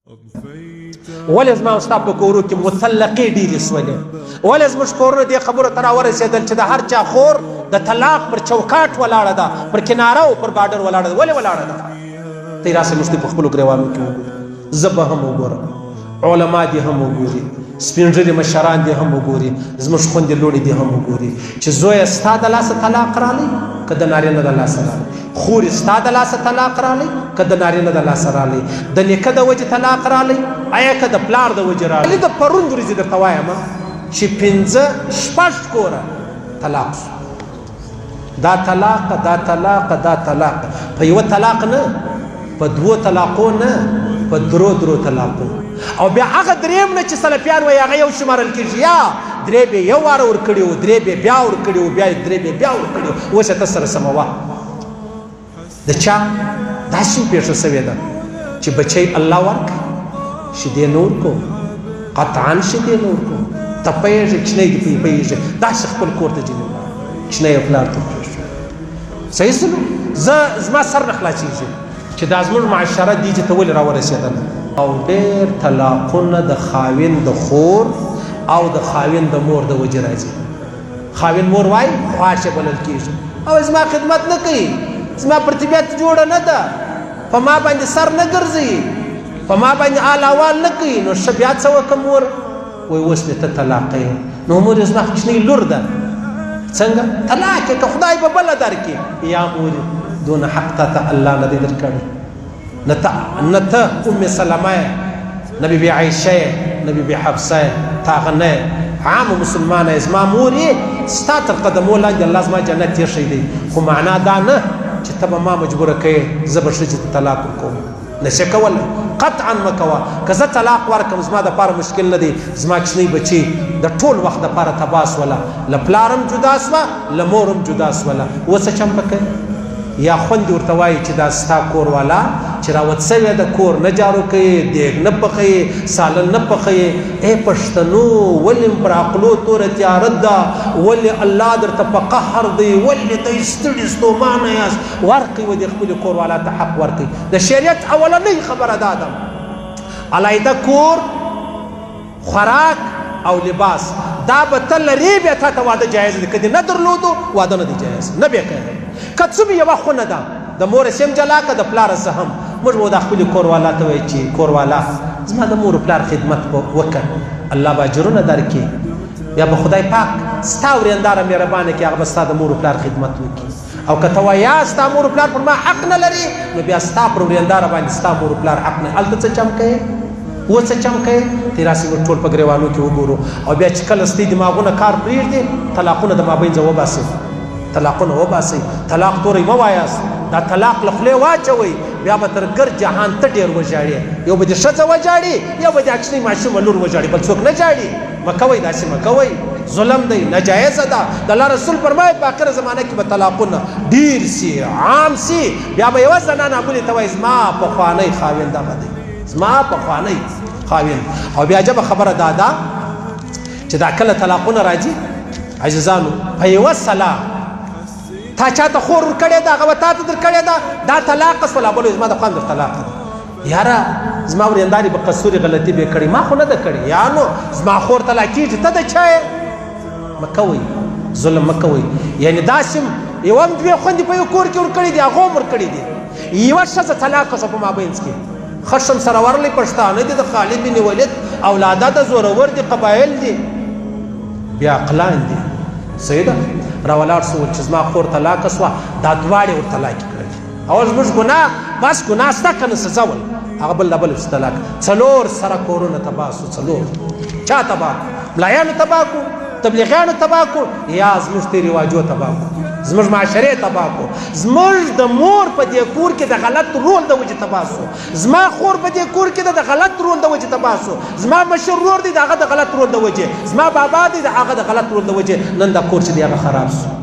ولې زما او ستا په کورو کې مطلقې ډېرې سولې ولې زموږ کورونه دې خبرو ته راورسېدل چې د هر چا خور د طلاق پر چوکاټ ولاړه ده پر کناره او پر باډر ولاړه ده ولې ولاړه ده ته یې راسې موږ دې په خپلو ګریوانو کې وګورو زه به هم وګورم علما دې هم وګوري سپین ږیري مشران دې هم وګوري زموږ خویندې لوڼې دې هم وګوري چې زویه ستا د لاسه طلاق رالی که د نارینه د لاسه رالی خورې ستا د لاسه طلاق رالی که د نارینه د لاسه رالی د نیکه د وجې طلاق رالی آیا که د پلار د وجې رالی د پرون ورځې درته وایم چې پنځه شپږ کوره طلاق شو دا طلاق دا طلاق دا طلاق په یوه طلاق نه په دوو طلاقو نه په درو طلاقو او بیا هغه دریم نه چې سلفیان وایي هغه یو شمارل کېږي یا درې به یو واره ورکړي وو درې به بیا ورکړي وو بیا درې به بیا ورکړي وو اوس یې ته سره سموه د چا داسې پېښه سوې ده چې بچی الله ورکړي شیدې نه ورکو قطعا شیدې نه ورکو ته پوهېږې کوچنی دې پوهېږې داسې خپل کور ته ځینې کوچنی یې پلار ته پرېږدي صحیح سلو زما سر نه خلاصېږي چې دا زموږ معاشره دې ته ولې راورسېدله او ډېر طلاقونه د خاوند د خور او د خاوند د مور د وجې راځي خاوند مور وایي خواشه بلل کېږي او زما خدمت نه کوي زما پر طبیعت جوړه نه ده په ما باندې سر نه ګرځي په ما باندې آل احوال نه کوي نو ښه بیا څه وکړم مور وایي اوس دې ته طلاق یې نو مور یې زما کوچنۍ لور ده څنګه طلاق یې که خدای به بله درکړي یا مورې دونه حق تا ته الله نه دی درکړی نه ته ام سلمه نه بی بی عایشه نه بی بی حفصه تا هغه نه عام مسلمانه زما مور یې ستا تر قدمو لاندې الله زما جنت ایښی دی خو معنا دا نه چې ته به ما مجبوره کوې زه به ښځې ته طلاق ورکوم نشې کولی قطعا مه کوه که زه طلاق ورکړم زما دپاره مشکل نه دی زما کوچنۍ بچي د ټول وخت دپاره تباه سوله له پلار هم جدا سوه له مور هم جدا سوله اوس څه چمپه کوي یا خوندې ورته وایي چې دا ستا کور والا چې راوت سوی د کور نه جارو کوي دیګ نه پخوي سالن نه پخوي ای پښتنو ولې پر عقلو توره تیاره ده ولې الله درته په قهر دی ولې ته ستړي ستومانه یاست ورکوي و دې خپلې کور والا ته حق ورکوي د شریعت اولنۍ خبره دا ده علیحده کور خوراک او لباس دا به ته لرې بیا تا ته واده جایز دی که دې نه درلودو واده نه دی جایز نه بیا کوي که څه بې یوه خونه ده د مور سیم جلا که د پلاره څه هم موږ به د خپلې کوروالا ته وایي چې کوروالا زما د مور پلار خدمت وکړه الله به اجرونه درکړي بیا به خدای پاک ستا ورېنداره مهربانه کړي هغه به ستا د مور پلار خدمت وکړي او که ته وایې یا ستا مور پلار پر ما حق نه لري نو بیا ستا پر ورېنداره باندې ستا مور پلار حق نه هلته څه چم کوې و څه چم کوې ته یې راسې موږ ټول په ګریوانو کې وګورو او بیا چې کله ستې دماغونه کار پرېږدي طلاقونه د مابین ځه وباسئ طلاقونه وباسئ طلاق توری مه وایاست دا طلاق له خولې واچوئ بیا به تر ګر جهان ته ډېر وژاړې یو به دې ښځه وژاړي یو به دې کوچنۍ ماشومه لور وژاړي بل څوک نه جاړي مه کوئ داسې مه کوئ ظلم دی ناجایزه ده د الله رسول فرمایي په آخره زمانه کې به طلاقونه ډېر سي عام سي بیا به یوه زنانه بلې ته وایي زما پخوانی خاوند دغه دی زما پخوانی خاوند او بیا عجبه خبره دا ده چې دا کله طلاقونه راځي عزیزانو په یوه سلا تا چاته خور ورکړې ده هغه به تا ته درکړې ده دا طلاق شوله بل زما د خوا در طلاق ده یاره زما ورېندارې به قصوري غلطي به یې کړې ما خو نه ده کړې یا نو زما خور طلاقېږي ته د چا یې مه کوئ ظلم مه کوئ یعنې داسې یوه هم دوې خویندې په یو کور کې ورکړې دي هغو هم ورکړې دي یوه ښځه طلاقه شوه په مابینځ کې خشم سره ورلی پښتانه دي د خالد بن ولید اولاده د زورور دي قبایل دي بیا عقلان دي صحیح ده راولاړ شو چې زما خور طلاقه شوه دا دواړې ور طلاقې کړلې او زموږ ګناه بس ګناه شته که نه سزا ول هغه بل له بل پسې طلاق څلور سره کورونه تباه شو څلور چا تباه کړو ملایانو تباه کړو تبلیغیانو تباه کړو یا زموږ دې رواجو تباه کړو زموږ معاشرې تباه کړو زموږ د مور په دې کور کې د غلط رول د وجې تباه شو زما خور په دې کور کې د غلط رول د وجې تباه شو زما مشر ورور دی د هغه د غلط رول د وجې زما بابا دی د هغه د غلط رول د وجې نن دا کور چې دی هغه خراب شو